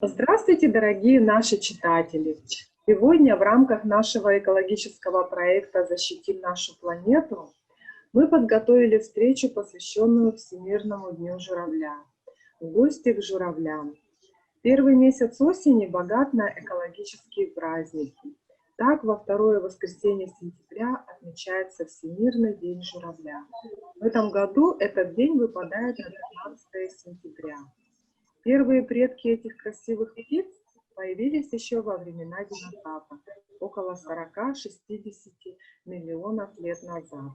Здравствуйте, дорогие наши читатели! Сегодня в рамках нашего экологического проекта «Защитим нашу планету» мы подготовили встречу, посвященную Всемирному дню журавля. В гости к журавлям. Первый месяц осени богат на экологические праздники. Так, во второе воскресенье сентября отмечается Всемирный день журавля. В этом году этот день выпадает на 15 сентября. Первые предки этих красивых птиц появились еще во времена динозавров, около 40–60 миллионов лет назад.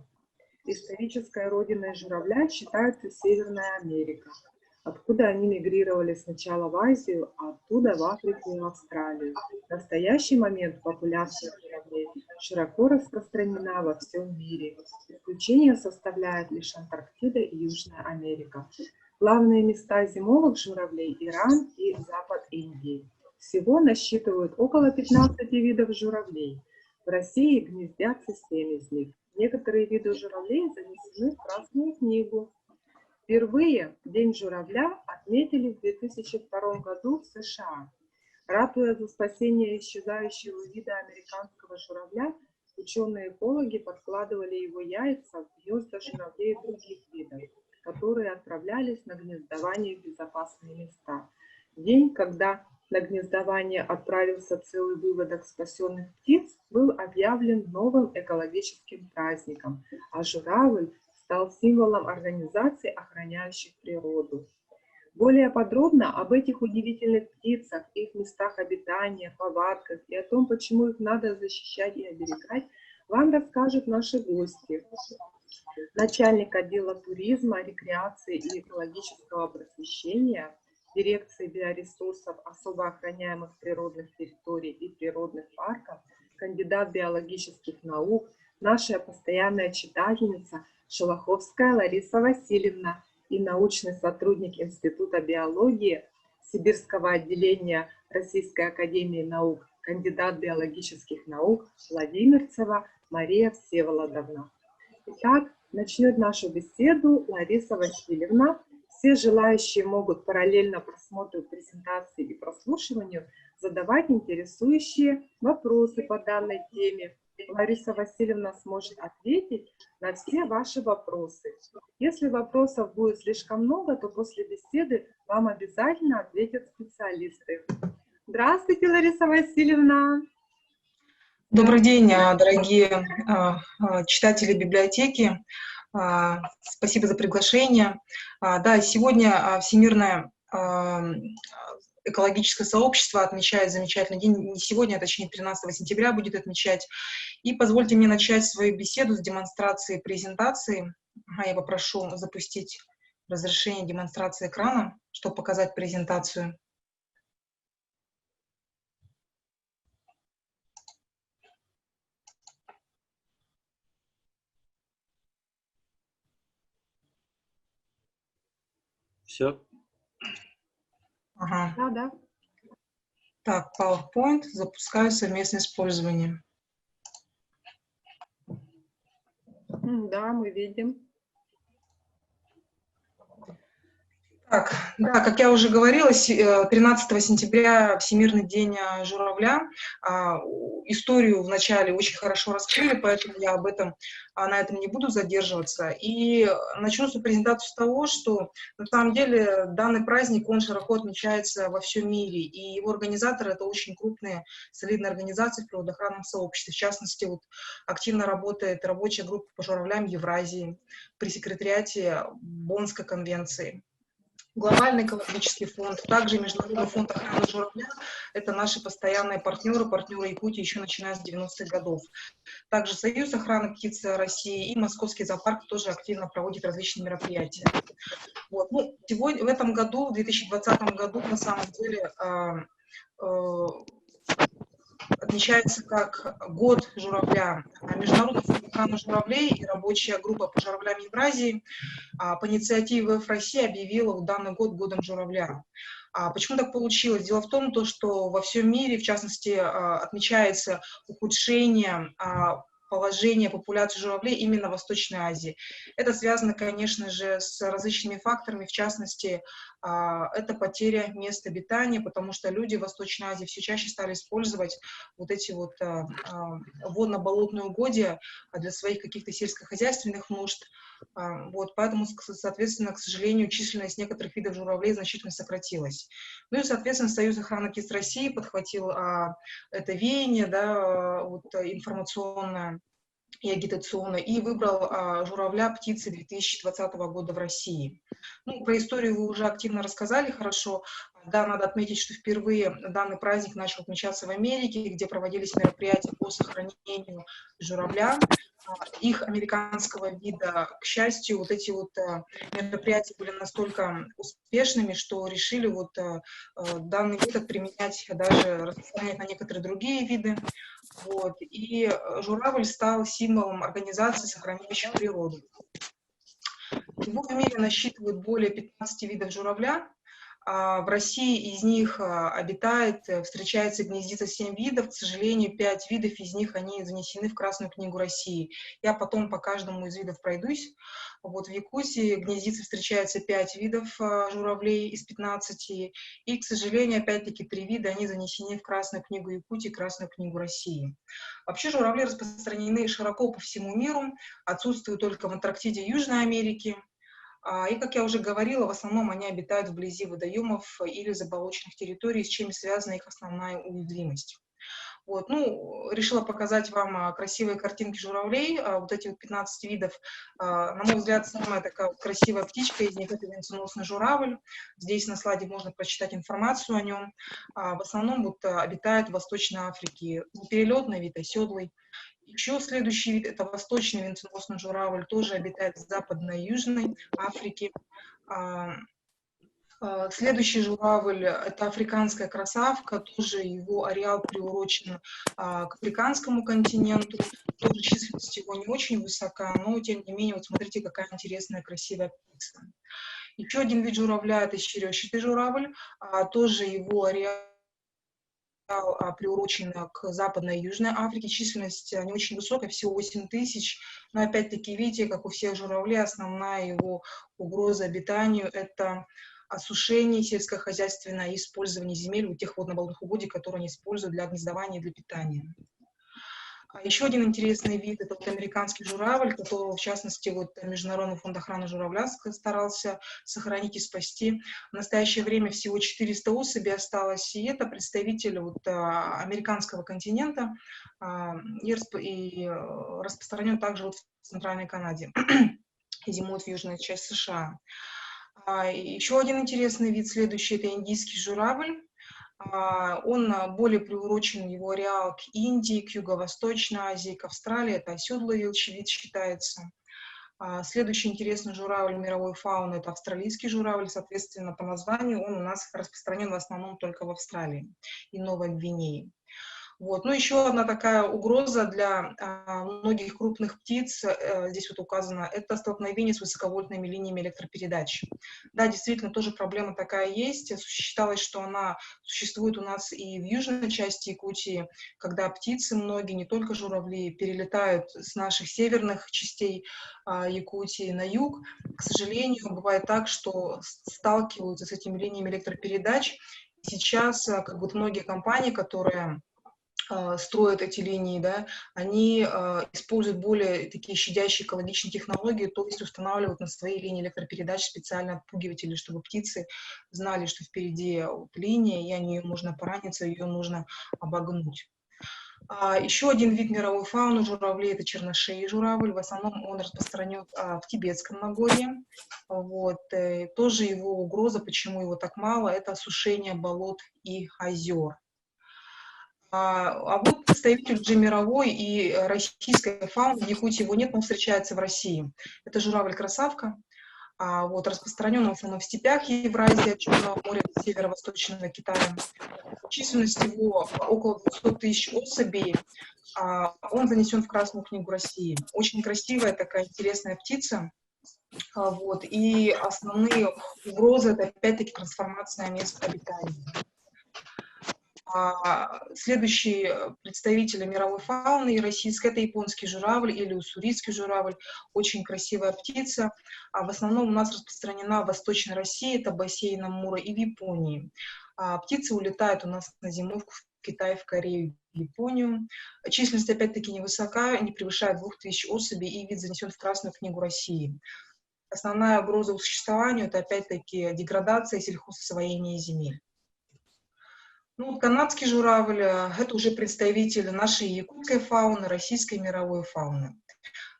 Исторической родиной журавля считается Северная Америка, откуда они мигрировали сначала в Азию, а оттуда в Африку и Австралию. В настоящий момент популяция журавлей широко распространена во всем мире. Исключение составляет лишь Антарктида и Южная Америка. Главные места зимовых журавлей – Иран и Запад Индии. Всего насчитывают около 15 видов журавлей. В России гнездятся 7 из них. Некоторые виды журавлей занесены в Красную книгу. Впервые День журавля отметили в 2002 году в США. Ратуя за спасение исчезающего вида американского журавля, ученые-экологи подкладывали его яйца в гнезда журавлей других видов, которые отправлялись на гнездование в безопасные места. День, когда на гнездование отправился целый выводок спасенных птиц, был объявлен новым экологическим праздником, а журавль стал символом организаций, охраняющих природу. Более подробно об этих удивительных птицах, их местах обитания, повадках и о том, почему их надо защищать и оберегать, вам расскажут наши гости. Начальник отдела туризма, рекреации и экологического просвещения дирекции биоресурсов особо охраняемых природных территорий и природных парков, кандидат биологических наук, наша постоянная читательница Шолоховская Лариса Васильевна и научный сотрудник Института биологии Сибирского отделения Российской академии наук, кандидат биологических наук Владимирцева Мария Всеволодовна. Итак, начнет нашу беседу Лариса Васильевна. Все желающие могут параллельно просмотру презентации и прослушиванию задавать интересующие вопросы по данной теме. Лариса Васильевна сможет ответить на все ваши вопросы. Если вопросов будет слишком много, то после беседы вам обязательно ответят специалисты. Здравствуйте, Лариса Васильевна! Добрый день, дорогие читатели библиотеки. Спасибо за приглашение. Да, сегодня Всемирное экологическое сообщество отмечает замечательный день. Не сегодня, а точнее 13 сентября будет отмечать. И позвольте мне начать свою беседу с демонстрации презентации. Я попрошу запустить разрешение демонстрации экрана, чтобы показать презентацию. Все? Ага. Да. Так, PowerPoint, запускаю совместное использование. Да, мы видим. Так, да, как я уже говорила, 13 сентября Всемирный день журавля. Историю вначале очень хорошо раскрыли, поэтому я на этом не буду задерживаться. И начну свою презентацию с того, что на самом деле данный праздник, он широко отмечается во всем мире. И его организаторы — это очень крупные, солидные организации в природоохранном сообществе. В частности, вот активно работает рабочая группа по журавлям Евразии при секретариате Боннской конвенции. Глобальный экологический фонд, также Международный фонд охраны журавля — это наши постоянные партнеры Якутии еще начиная с 90-х годов. Также Союз охраны птиц России и Московский зоопарк тоже активно проводят различные мероприятия. Вот. Ну, сегодня, в этом году, в 2020 году, на самом деле, отмечается как год журавля. Международный фонд охраны журавлей и рабочая группа по журавлям Евразии по инициативе ВФ России объявила данный год годом журавля. Почему так получилось? Дело в том, что во всем мире, в частности, отмечается ухудшение положения популяции журавлей именно в Восточной Азии. Это связано, конечно же, с различными факторами, в частности, это потеря места обитания, потому что люди в Восточной Азии все чаще стали использовать вот эти вот водно-болотные угодья для своих каких-то сельскохозяйственных нужд. Вот, поэтому, соответственно, к сожалению, численность некоторых видов журавлей значительно сократилась. Ну и, соответственно, Союз охраны птиц России подхватил это веяние, да, вот, информационное и агитационное, и выбрал журавля птицы 2020 года в России. Ну, про историю вы уже активно рассказали хорошо. Да, надо отметить, что впервые данный праздник начал отмечаться в Америке, где проводились мероприятия по сохранению журавля, их американского вида. К счастью, вот эти вот мероприятия были настолько успешными, что решили вот данный метод применять, даже распространять на некоторые другие виды. Вот. И журавль стал символом организации, сохраняющих природу. Всего в мире насчитывают более 15 видов журавля. В России из них обитает, встречается, гнездится 7 видов. К сожалению, 5 видов из них, они занесены в Красную книгу России. Я потом по каждому из видов пройдусь. Вот в Якутии гнездится, встречается 5 видов журавлей из 15. И, к сожалению, опять-таки 3 вида, они занесены в Красную книгу Якутии, Красную книгу России. Вообще журавли распространены широко по всему миру, отсутствуют только в Антарктиде и Южной Америке. И, как я уже говорила, в основном они обитают вблизи водоемов или заболоченных территорий, с чем связана их основная уязвимость. Вот, ну, решила показать вам красивые картинки журавлей, вот эти вот 15 видов. На мой взгляд, самая такая вот красивая птичка из них — это венценосный журавль. Здесь на слайде можно прочитать информацию о нем. В основном вот обитает в Восточной Африке, неперелетный вид, оседлый. Еще следующий вид — это восточный венценосный журавль, тоже обитает в Западной и Южной Африке. Следующий журавль — это африканская красавка, тоже его ареал приурочен к африканскому континенту, тоже численность его не очень высока, но тем не менее, вот смотрите, какая интересная, красивая птица. Еще один вид журавля — это черещатый журавль, тоже его ареал приурочена к Западной и Южной Африке. Численность не очень высокая, всего 8 тысяч. Но опять-таки, видите, как у всех журавлей, основная его угроза обитанию — это осушение сельскохозяйственное и использование земель у тех водно-болотных угодий, которые они используют для гнездования и для питания. Еще один интересный вид — это вот американский журавль, которого, в частности, вот Международный фонд охраны журавля старался сохранить и спасти. В настоящее время всего 400 особей осталось, и это представитель вот американского континента и распространен также вот в Центральной Канаде, зимует в южной части США. Еще один интересный вид, следующий — это индийский журавль. Он более приурочен, его ареал, к Индии, к Юго-Восточной Азии, к Австралии. Это оседлый вид считается. Следующий интересный журавль мировой фауны — это австралийский журавль. Соответственно, по названию он у нас распространен в основном только в Австралии и Новой Гвинее. Вот. Ну, еще одна такая угроза для многих крупных птиц, здесь вот указано, это столкновение с высоковольтными линиями электропередач. Да, действительно, тоже проблема такая есть. Считалось, что она существует у нас и в южной части Якутии, когда птицы многие, не только журавли, перелетают с наших северных частей Якутии на юг. К сожалению, бывает так, что сталкиваются с этими линиями электропередач. Сейчас как бы многие компании, которые строят эти линии, да, они используют более такие щадящие экологичные технологии, то есть устанавливают на свои линии электропередач специально отпугиватели, чтобы птицы знали, что впереди линия, и они можно пораниться, ее нужно обогнуть. Еще один вид мировой фауны журавлей — это черношеий журавль. В основном он распространен в Тибетском Нагорье. Вот. Тоже его угроза, почему его так мало, это осушение болот и озер. Вот представитель уже мировой и российской фауны, в Якутии его нет, но встречается в России. Это журавль-красавка. Вот, распространен в основном в степях Евразии, от Черного моря до северо-восточного Китая. Численность его около 200 тысяч особей. Он занесен в Красную книгу России. Очень красивая такая интересная птица. Вот, и основные угрозы — это опять-таки трансформация места обитания. Следующие представители мировой фауны и российской — это японский журавль или уссурийский журавль, очень красивая птица. В основном у нас распространена в Восточной России, это бассейн Амура, и в Японии. Птицы улетают у нас на зимовку в Китай, в Корею, в Японию. Численность опять-таки невысока, не превышает 2000 особей, и вид занесен в Красную книгу России. Основная угроза существованию — это опять-таки деградация и сельхозосвоение земель. Ну, канадский журавль — это уже представитель нашей якутской фауны, российской мировой фауны.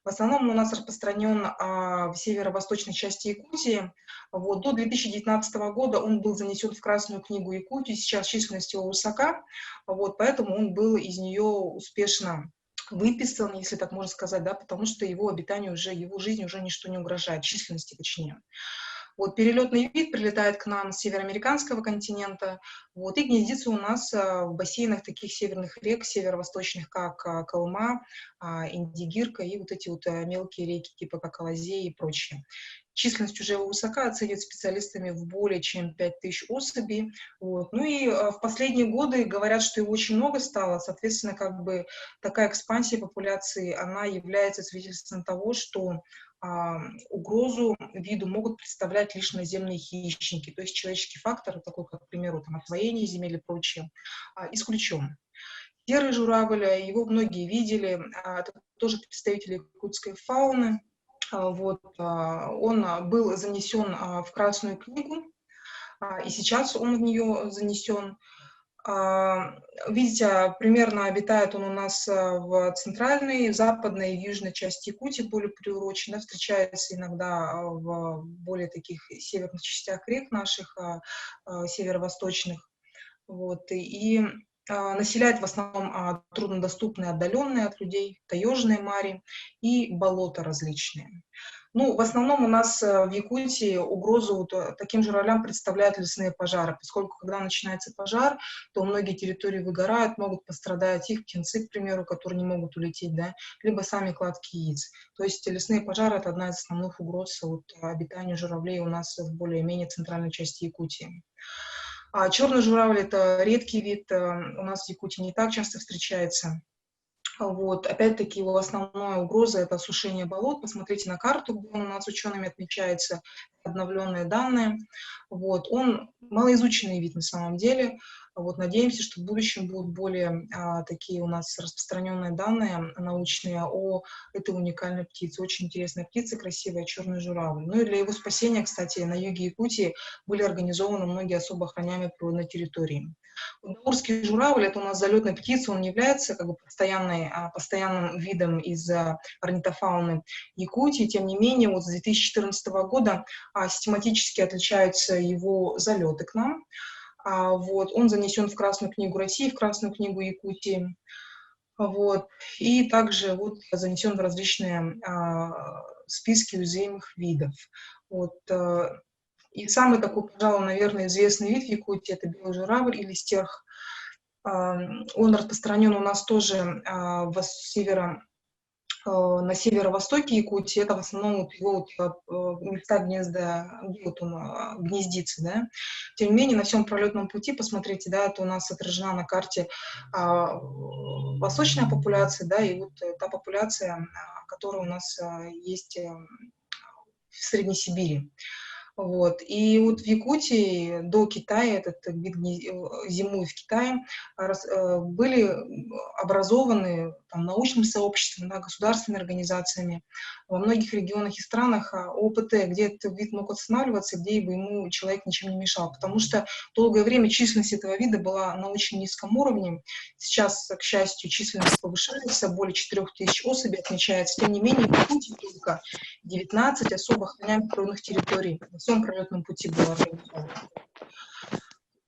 В основном у нас распространен в северо-восточной части Якутии. Вот, до 2019 года он был занесен в Красную книгу Якутии, сейчас численность его высока, вот, поэтому он был из нее успешно выписан, если так можно сказать, да, потому что его обитанию уже, его жизни уже ничто не угрожает, численности точнее. Вот, перелетный вид прилетает к нам с североамериканского континента, вот, и гнездится у нас в бассейнах таких северных рек, северо-восточных, как Колыма, Индигирка и вот эти вот мелкие реки, типа как Алазей и прочее. Численность уже высока, оценивают специалистами в более чем 5000 особей. Вот. Ну и в последние годы говорят, что его очень много стало, соответственно, как бы такая экспансия популяции, она является свидетельством того, что угрозу виду могут представлять лишь наземные хищники, то есть человеческий фактор, такой как, к примеру, там, освоение земель и прочее, исключен. Серый журавль, его многие видели, это тоже представитель якутской фауны. Вот, он был занесен в Красную книгу, и сейчас он в нее занесен. Видите, примерно обитает он у нас в центральной, западной и южной части Якутии, более приуроченно, встречается иногда в более таких северных частях рек наших, северо-восточных. Вот, и населяет в основном труднодоступные, отдаленные от людей, таежные мари и болота различные. Ну, в основном у нас в Якутии угрозу вот таким журавлям представляют лесные пожары, поскольку когда начинается пожар, то многие территории выгорают, могут пострадать их птенцы, к примеру, которые не могут улететь, да, либо сами кладки яиц. То есть лесные пожары — это одна из основных угроз вот, обитанию журавлей у нас в более-менее центральной части Якутии. Черный журавль — это редкий вид, у нас в Якутии не так часто встречается. Вот. Опять-таки его основная угроза — это осушение болот. Посмотрите на карту, где он у нас учеными отмечается, обновленные данные. Вот. Он малоизученный вид на самом деле. Вот. Надеемся, что в будущем будут более такие у нас распространенные данные научные о этой уникальной птице. Очень интересная птица, красивая, черный журавль. Ну и для его спасения, кстати, на юге Якутии были организованы многие особо охраняемые природные территории. Даурский журавль — это у нас залетная птица, он не является как бы постоянным видом из орнитофауны Якутии. Тем не менее, вот с 2014 года систематически отличаются его залеты к нам. Вот, он занесен в Красную книгу России, в Красную книгу Якутии. Вот, и также вот занесен в различные списки уязвимых видов. Вот, и самый такой, пожалуй, наверное, известный вид в Якутии — это белый журавль или стерх. Он распространен у нас тоже на северо-востоке Якутии. Это в основном вот его места гнезда, где вот он гнездится, да. Тем не менее, на всем пролетном пути, посмотрите, да, это у нас отражена на карте восточная популяция, да, и вот та популяция, которая у нас есть в Средней Сибири. Вот. И вот в Якутии до Китая, этот вид зимует в Китае, были образованы там, научным сообществом, да, государственными организациями во многих регионах и странах ОПТ, где этот вид мог останавливаться, где бы ему человек ничем не мешал. Потому что долгое время численность этого вида была на очень низком уровне. Сейчас, к счастью, численность повышается, более 4000 особей отмечается. Тем не менее, в Якутии только 19 особо охраняемых природных территорий на всем пролетном пути было организовано.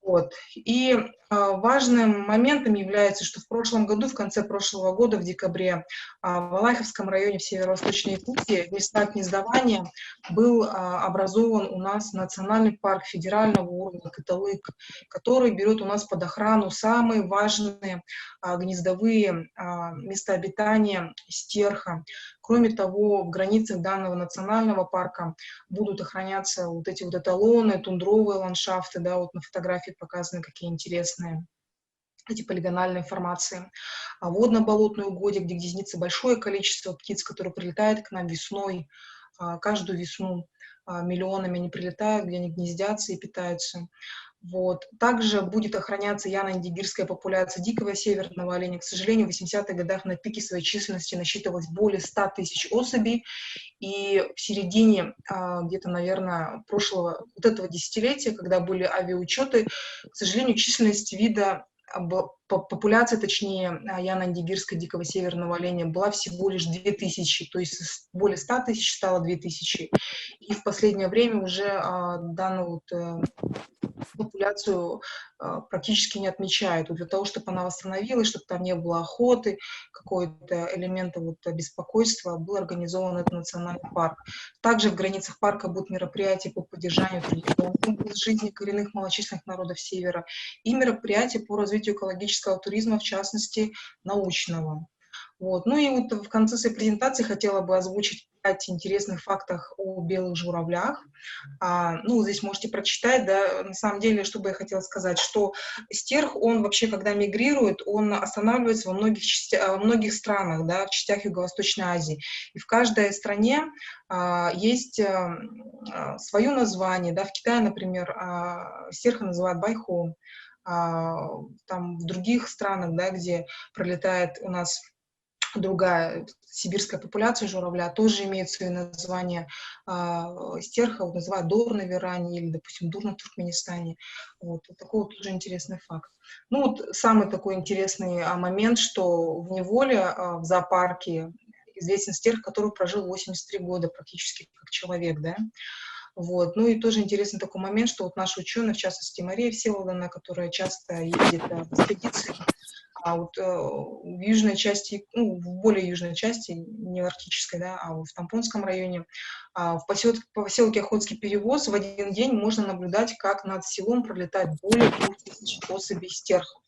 Вот. И важным моментом является, что в прошлом году, в конце прошлого года, в декабре, в Алайховском районе в северо-восточной Якутии в местах гнездования был образован у нас национальный парк федерального уровня Кыталык, который берет у нас под охрану самые важные гнездовые места обитания стерха. Кроме того, в границах данного национального парка будут охраняться вот эти вот эталоны, тундровые ландшафты, да, вот на фотографии показаны какие интересные. эти полигональные формации. А водно-болотный угодья, где гнездится большое количество птиц, которые прилетают к нам весной, каждую весну миллионами они прилетают, где они гнездятся и питаются. Вот. Также будет охраняться яно-индигирская популяция дикого северного оленя. К сожалению, в 80-х годах на пике своей численности насчитывалось более 100 тысяч особей, и в середине где-то, наверное, прошлого вот этого десятилетия, когда были авиаучеты, к сожалению, численность вида популяция, точнее, яно-индигирского дикого северного оленя была всего лишь 2000, то есть более 100 тысяч стало 2000. И в последнее время уже данную популяцию практически не отмечают. Вот для того, чтобы она восстановилась, чтобы там не было охоты, какой-то элемента беспокойства, был организован этот национальный парк. Также в границах парка будут мероприятия по поддержанию традиционного образа жизни коренных малочисленных народов Севера и мероприятия по развитию экологического туризма, в частности, научного. Вот. Ну и вот в конце своей презентации хотела бы озвучить 5 интересных фактов о белых журавлях. Ну, здесь можете прочитать, да, на самом деле, что бы я хотела сказать, что стерх, он вообще, когда мигрирует, он останавливается во многих странах, да, в частях Юго-Восточной Азии. И в каждой стране есть свое название, да, в Китае, например, стерха называют байхо, там в других странах, да, где пролетает у нас другая сибирская популяция журавля, тоже имеет свои названия. Стерха называют дур на Иране или, допустим, дур на Туркменистане. Вот такой вот тоже интересный факт. Ну вот самый такой интересный момент, что в неволе в зоопарке известен стерх, который прожил 83 года практически как человек, да. Вот. Ну и тоже интересный такой момент, что вот наши ученые, в частности Мария Всеволодовна, которая часто ездит в экспедиции, а вот в южной части, ну, в более южной части, не в арктической, да, а в Тампонском районе, в поселке Охотский перевоз в один день можно наблюдать, как над селом пролетает более 2000 особей стерхов.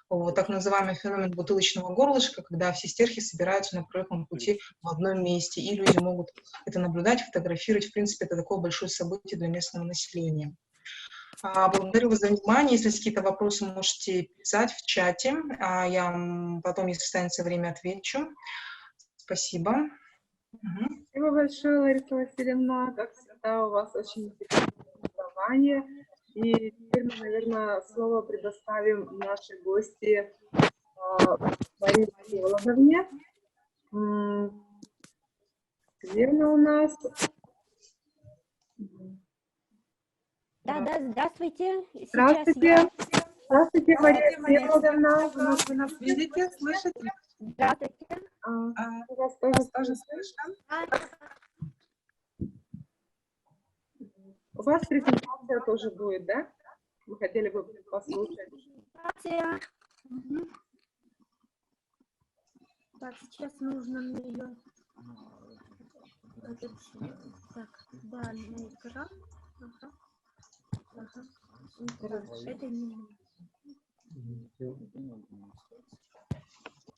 Вот так называемый феномен бутылочного горлышка, когда все стерхи собираются на пролетном пути в одном месте, и люди могут это наблюдать, фотографировать. В принципе, это такое большое событие для местного населения. Благодарю вас за внимание. Если есть какие-то вопросы, можете писать в чате. Я потом, если останется время, отвечу. Спасибо. Спасибо большое, Лариса Васильевна. Как всегда, у вас очень интересное образование. И теперь мы, наверное, слово предоставим нашей гости Марии Всеволодовне. Где она у нас? Да, здравствуйте. Здравствуйте. Здравствуйте, Мария Всеволодовна. Вы нас видите, слышите? Здравствуйте. Вас тоже слышно. У вас презентация тоже будет, да? Вы хотели бы послушать? Так, сейчас нужно ее... Так, да, на экран. Ага. Это не...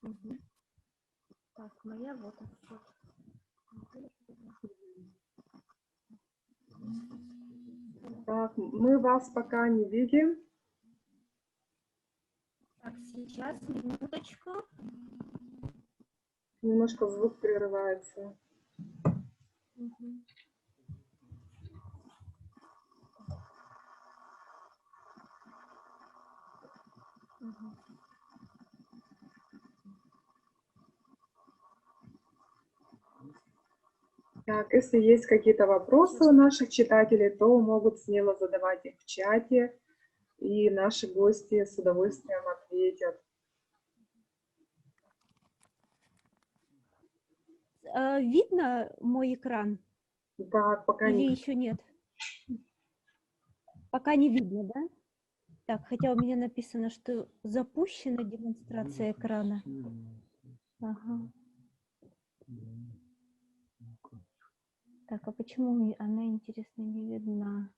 Угу. Так, моя вот. Так, мы вас пока не видим. Так, сейчас, минуточку. Немножко звук прерывается. Угу. Угу. Так, если есть какие-то вопросы у наших читателей, то могут смело задавать их в чате, и наши гости с удовольствием ответят. Видно мой экран? Да, пока или нет. еще нет? Пока не видно, да? Так, хотя у меня написано, что запущена демонстрация экрана. Ага. Так, а почему она, интересно, не видна?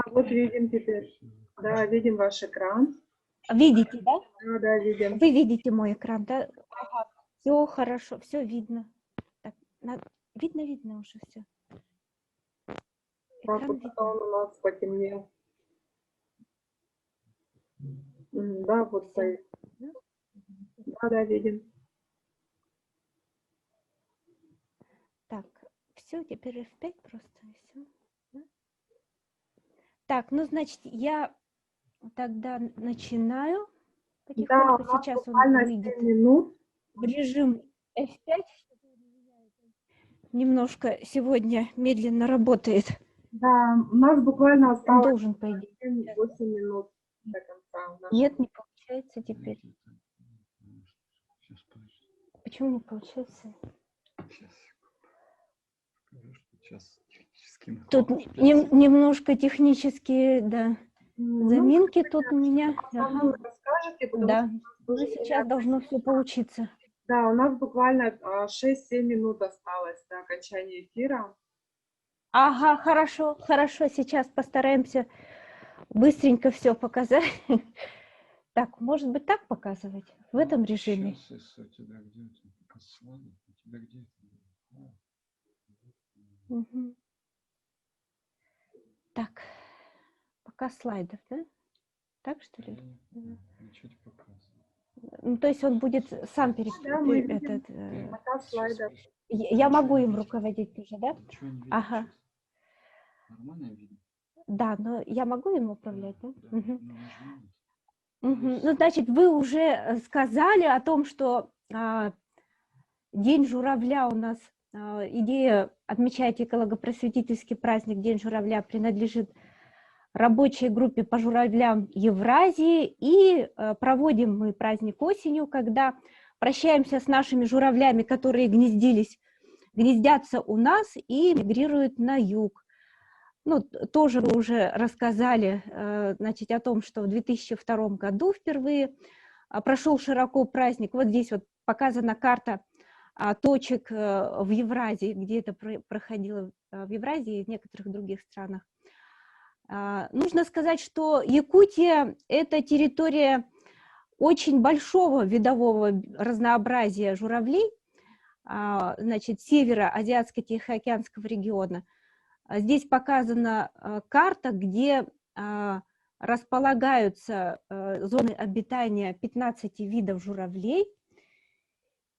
Вот видим теперь. Да, видим ваш экран. Видите, да? Да, видим. Вы видите мой экран, да? Ага. Все хорошо, все видно. Так, видно уже все. Так, вот он у нас потемнел. Да, вот Всё. стоит. Да, видим. Так, все, теперь F5 просто, и всё. Так, ну, значит, я тогда начинаю Да, у потихоньку. нас Сейчас он буквально выйдет 7 минут. в режим F5. Немножко сегодня медленно работает. Да, у нас буквально Он осталось должен, по идее. 7-8 минут до конца нашего. Нет, не получается теперь. Почему не получается? Сейчас технически Тут немножко технические, да, Ну, заминки тут у меня. основную Ага, расскажете, потому да. что у нас Ну, тоже сейчас должно все получиться. Да, у нас буквально 6-7 минут осталось до окончания эфира. Ага, хорошо, хорошо. Сейчас постараемся быстренько все показать. Так, может быть, так показывать? В этом режиме? Сейчас, у тебя где-то послали, у тебя где-то. Мгм. Так, пока слайдов, да? Так, что ли? Ничего не показывает. Ну, то есть он будет сам Да, мы видим этот, пока слайдов. я могу им руководить тоже, да? Ничего не видно. Ага. Нормально видно? Да, но я могу им управлять, да? Да. Мгм. Ну, нажми. Мгм. Ну, значит, вы уже сказали о том, что День журавля у нас, идея отмечать экологопросветительский праздник День журавля принадлежит рабочей группе по журавлям Евразии, и проводим мы праздник осенью, когда прощаемся с нашими журавлями, которые гнездятся у нас и мигрируют на юг. Ну, тоже вы уже рассказали, значит, о том, что в 2002 году впервые прошел широко праздник. Вот здесь вот показана карта точек в Евразии, где это проходило в Евразии и в некоторых других странах. Нужно сказать, что Якутия – это территория очень большого видового разнообразия журавлей, значит, северо-азиатско-тихоокеанского региона. Здесь показана карта, где располагаются зоны обитания 15 видов журавлей.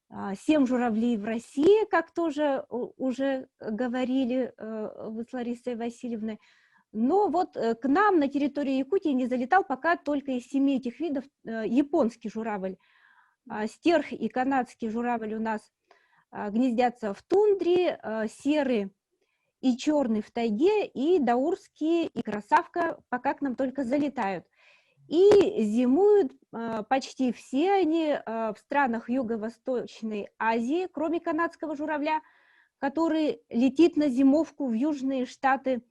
7 журавлей в России, как тоже уже говорили вы с Ларисой Васильевной. Но вот к нам на территорию Якутии не залетал пока только из 7 этих видов японский журавль. Стерх и канадский журавль у нас гнездятся в тундре, серый и черный в тайге, и даурский и красавка пока к нам только залетают. И зимуют почти все они в странах Юго-Восточной Азии, кроме канадского журавля, который летит на зимовку в южные штаты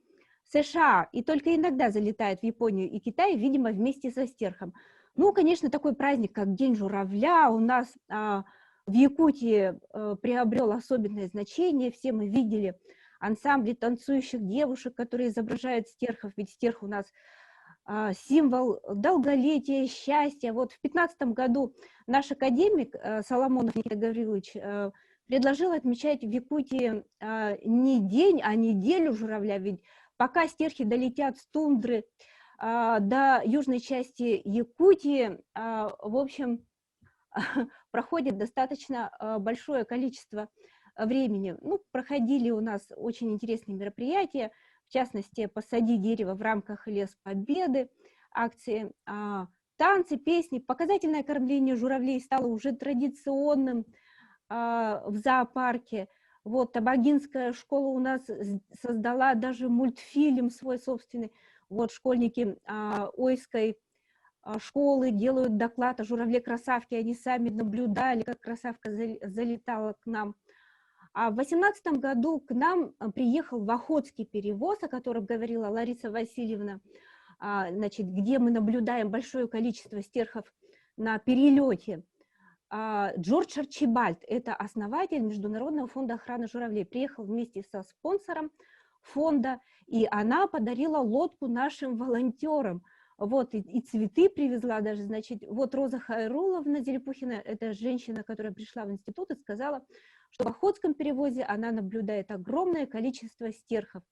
США и только иногда залетает в Японию и Китай, видимо, вместе со стерхом. Ну, конечно, такой праздник, как День журавля, у нас в Якутии приобрел особенное значение. Все мы видели ансамбли танцующих девушек, которые изображают стерхов, ведь стерх у нас символ долголетия, счастья. Вот в 2015 году наш академик Соломонов Никита Гаврилович предложил отмечать в Якутии не день, а неделю журавля, ведь пока стерхи долетят с тундры до южной части Якутии, в общем, проходит достаточно большое количество времени. Ну, проходили у нас очень интересные мероприятия, в частности, «Посади дерево» в рамках «Лес Победы», акции, танцы, песни. Показательное кормление журавлей стало уже традиционным в зоопарке. Вот Табагинская школа у нас создала даже мультфильм свой собственный. Вот школьники Ойской школы делают доклад о журавле-красавке, они сами наблюдали, как красавка залетала к нам. А в 2018 году к нам приехал в Охотский перевоз, о котором говорила Лариса Васильевна, значит, где мы наблюдаем большое количество стерхов на перелете. Джордж Арчибальд, это основатель Международного фонда охраны журавлей, приехал вместе со спонсором фонда, и она подарила лодку нашим волонтерам. Вот, и цветы привезла даже, значит, вот Роза Хайруловна Зелепухина, это женщина, которая пришла в институт и сказала, что в Охотском перевозе она наблюдает огромное количество стерхов.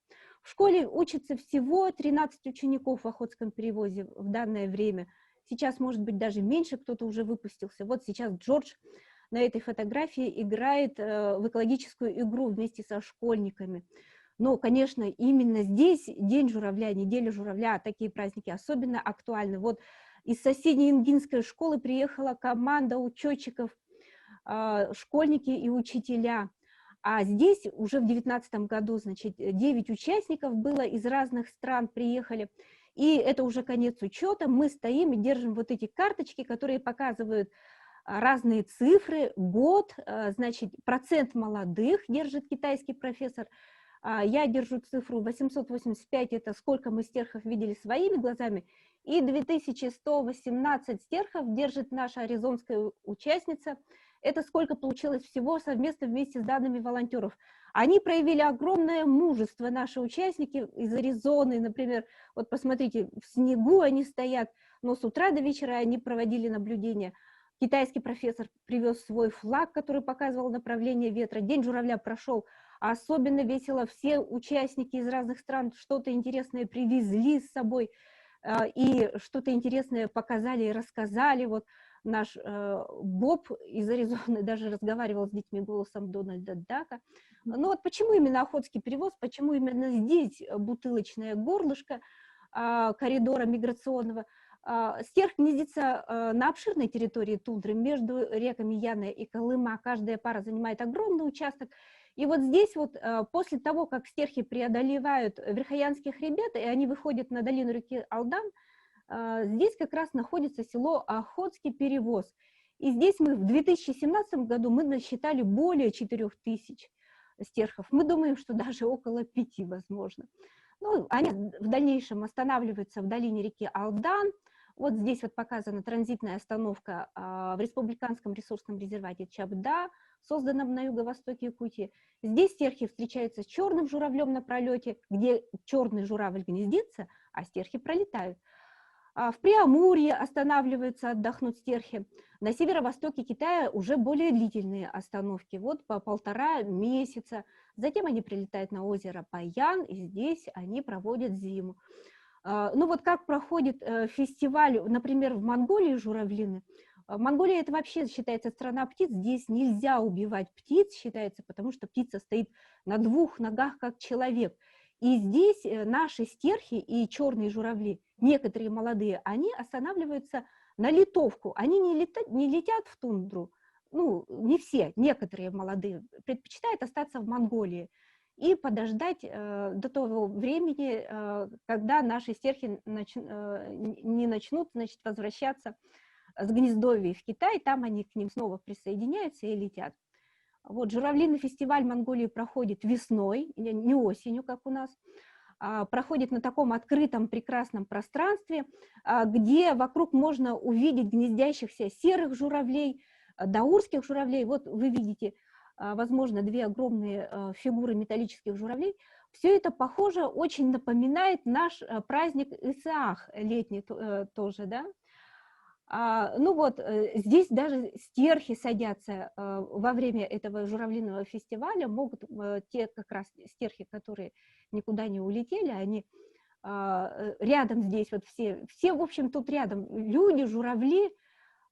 В школе учатся всего 13 учеников в Охотском перевозе в данное время. сейчас, может быть, даже меньше, кто-то уже выпустился. Вот сейчас Джордж на этой фотографии играет в экологическую игру вместе со школьниками. Но, конечно, именно здесь День журавля, неделя журавля, такие праздники особенно актуальны. Вот из соседней Ингинской школы приехала команда учетчиков, школьники и учителя. А здесь уже в 2019 году, значит, 9 участников было, из разных стран приехали. И это уже конец учета. Мы стоим и держим вот эти карточки, которые показывают разные цифры, год, значит, процент молодых держит китайский профессор. Я держу цифру 885, это сколько мы стерхов видели своими глазами, и 2118 стерхов держит наша аризонская участница. Это сколько получилось всего совместно вместе с данными волонтеров. Они проявили огромное мужество, наши участники из Аризоны, например, вот посмотрите, в снегу они стоят, но с утра до вечера они проводили наблюдения. Китайский профессор привез свой флаг, который показывал направление ветра. День журавля прошел особенно весело. Все участники из разных стран что-то интересное привезли с собой и что-то интересное показали и рассказали. Вот наш Боб из Аризоны даже разговаривал с детьми голосом Дональда Дака. Ну вот почему именно охотский перевоз, почему именно здесь бутылочное горлышко коридора миграционного? Стерх гнездится на обширной территории тундры между реками Яна и Колыма. Каждая пара занимает огромный участок. И вот здесь вот после того, как стерхи преодолевают Верхоянский хребет, и они выходят на долину реки Алдан, здесь как раз находится село Охотский перевоз. И здесь мы в 2017 году мы насчитали более 4000 стерхов. Мы думаем, что даже около 5 возможно. Ну, они в дальнейшем останавливаются в долине реки Алдан. Вот здесь вот показана транзитная остановка в республиканском ресурсном резервате Чабда, созданном на юго-востоке Якутии. Здесь стерхи встречаются с черным журавлем на пролете, где черный журавль гнездится, а стерхи пролетают. В Преамурье останавливаются отдохнуть стерхи. На северо-востоке Китая уже более длительные остановки, вот по 1,5 месяца. Затем они прилетают на озеро Паян, и здесь они проводят зиму. Ну вот как проходит фестиваль, например, в Монголии журавлины. Монголия это вообще считается страна птиц, здесь нельзя убивать птиц, считается, потому что птица стоит на 2 ногах, как человек. И здесь наши стерхи и черные журавли, некоторые молодые, они останавливаются на литовку, они не летят в тундру, ну не все, некоторые молодые предпочитают остаться в Монголии и подождать до того времени, когда наши стерхи не начнут, значит, возвращаться с гнездовья в Китай, там они к ним снова присоединяются и летят. Вот журавлиный фестиваль в Монголии проходит весной, не осенью, как у нас, проходит на таком открытом прекрасном пространстве, где вокруг можно увидеть гнездящихся серых журавлей, даурских журавлей. Вот вы видите, возможно, 2 огромные фигуры металлических журавлей. Все это похоже, очень напоминает наш праздник Исаах летний тоже, да? Ну вот, здесь даже стерхи садятся во время этого журавлиного фестиваля, могут те как раз стерхи, которые никуда не улетели, они рядом здесь, вот все, в общем, тут рядом, люди, журавли,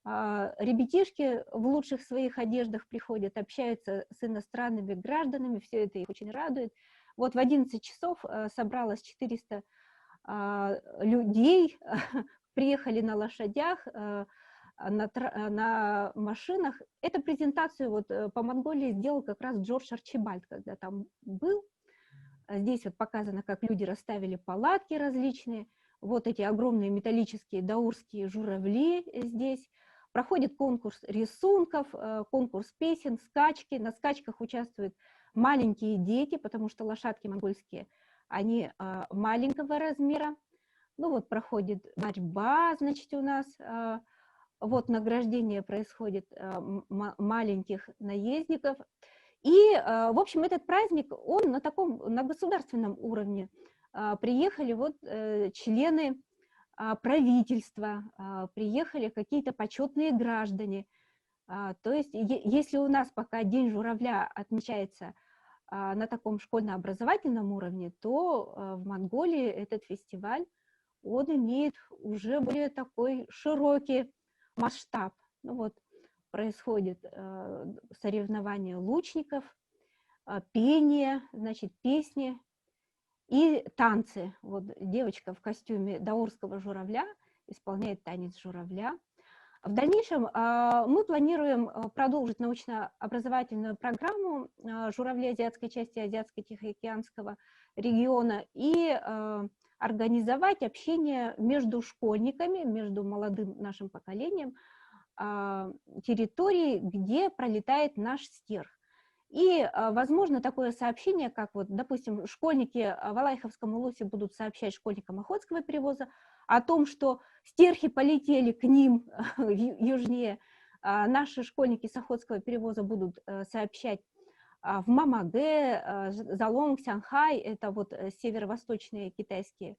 ребятишки в лучших своих одеждах приходят, общаются с иностранными гражданами, все это их очень радует. Вот в 11 часов собралось 400 людей, приехали на лошадях, на машинах. Эту презентацию вот по Монголии сделал как раз Джордж Арчибальд, когда там был. Здесь вот показано, как люди расставили палатки различные. Вот эти огромные металлические даурские журавли здесь. Проходит конкурс рисунков, конкурс песен, скачки. На скачках участвуют маленькие дети, потому что лошадки монгольские, они маленького размера. Ну вот проходит борьба, значит, у нас, вот награждение происходит маленьких наездников. И, в общем, этот праздник, он на государственном уровне. Приехали вот члены правительства, приехали какие-то почетные граждане. То есть, если у нас пока День журавля отмечается на таком школьно-образовательном уровне, то в Монголии этот фестиваль он имеет уже более такой широкий масштаб. Ну вот, происходит соревнование лучников, пение, значит, песни и танцы. Вот девочка в костюме даурского журавля исполняет танец журавля. В дальнейшем мы планируем продолжить научно-образовательную программу «Журавли азиатской части Азиатско-Тихоокеанского региона» и организовать общение между школьниками, между молодым нашим поколением, территории, где пролетает наш стерх. И, возможно, такое сообщение, как вот, допустим, школьники в Алайховском улусе будут сообщать школьникам Охотского перевоза о том, что стерхи полетели к ним южнее. Наши школьники с Охотского перевоза будут сообщать в Мамагэ, Залонг, Сянхай, это вот северо-восточные китайские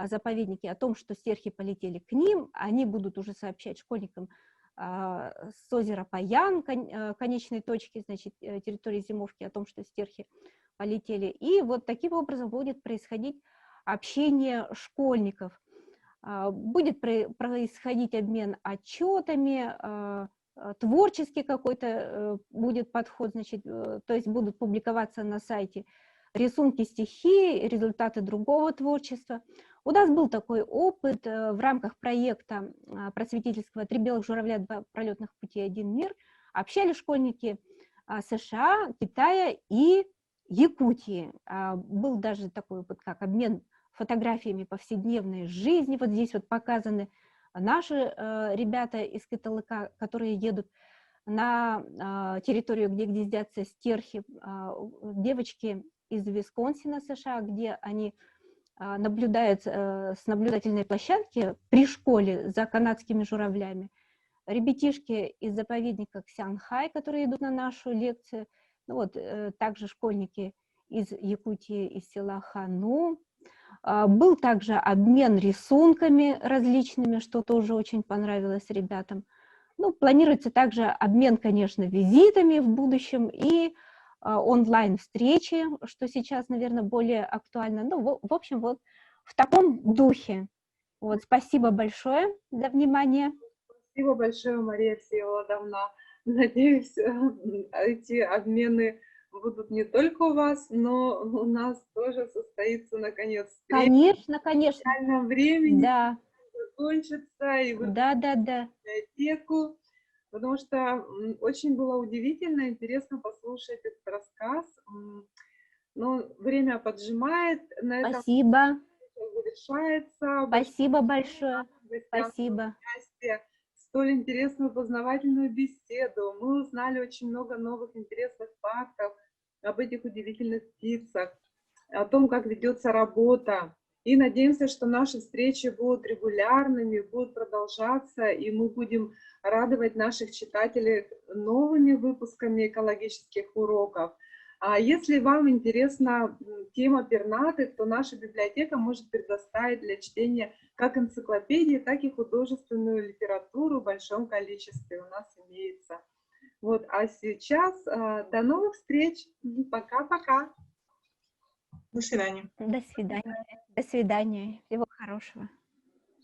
заповедники, о том, что стерхи полетели к ним. Они будут уже сообщать школьникам с озера Паян, конечной точки, значит, территории зимовки, о том, что стерхи полетели. И вот таким образом будет происходить общение школьников. Будет происходить обмен отчетами, творческий какой-то будет подход, значит, то есть будут публиковаться на сайте рисунки, стихи, результаты другого творчества. У нас был такой опыт в рамках проекта просветительского «Три белых журавля, два пролетных пути, один мир». Общались школьники США, Китая и Якутии. Был даже такой опыт, как обмен фотографиями повседневной жизни. Вот здесь вот показаны наши ребята из КТЛК, которые едут на территорию, где гнездятся стерхи, девочки из Висконсина, США, где они наблюдают с наблюдательной площадки при школе за канадскими журавлями. Ребятишки из заповедника Ксянхай, которые идут на нашу лекцию. Ну вот, также школьники из Якутии, из села Хану. Был также обмен рисунками различными, что тоже очень понравилось ребятам. Ну, планируется также обмен, конечно, визитами в будущем и онлайн-встречи, что сейчас, наверное, более актуально. Ну, в общем, вот в таком духе. Вот, спасибо большое за внимание. Спасибо большое, Мария Всеволодовна. Надеюсь, эти обмены будут не только у вас, но у нас тоже состоится, наконец, встреча. Конечно, конечно. В реальном времени. Да. Закончится, и вы Да. библиотеку, потому что очень было удивительно, интересно послушать этот рассказ. Но время поджимает, на этом Спасибо. завершается. Спасибо большое. Спасибо. Столь интересную познавательную беседу. Мы узнали очень много новых интересных фактов об этих удивительных птицах, о том, как ведется работа. И надеемся, что наши встречи будут регулярными, будут продолжаться, и мы будем радовать наших читателей новыми выпусками экологических уроков. А если вам интересна тема пернатых, то наша библиотека может предоставить для чтения как энциклопедии, так и художественную литературу в большом количестве у нас имеется. Вот, а сейчас до новых встреч. Пока-пока. До свидания. До свидания. До свидания. Всего хорошего.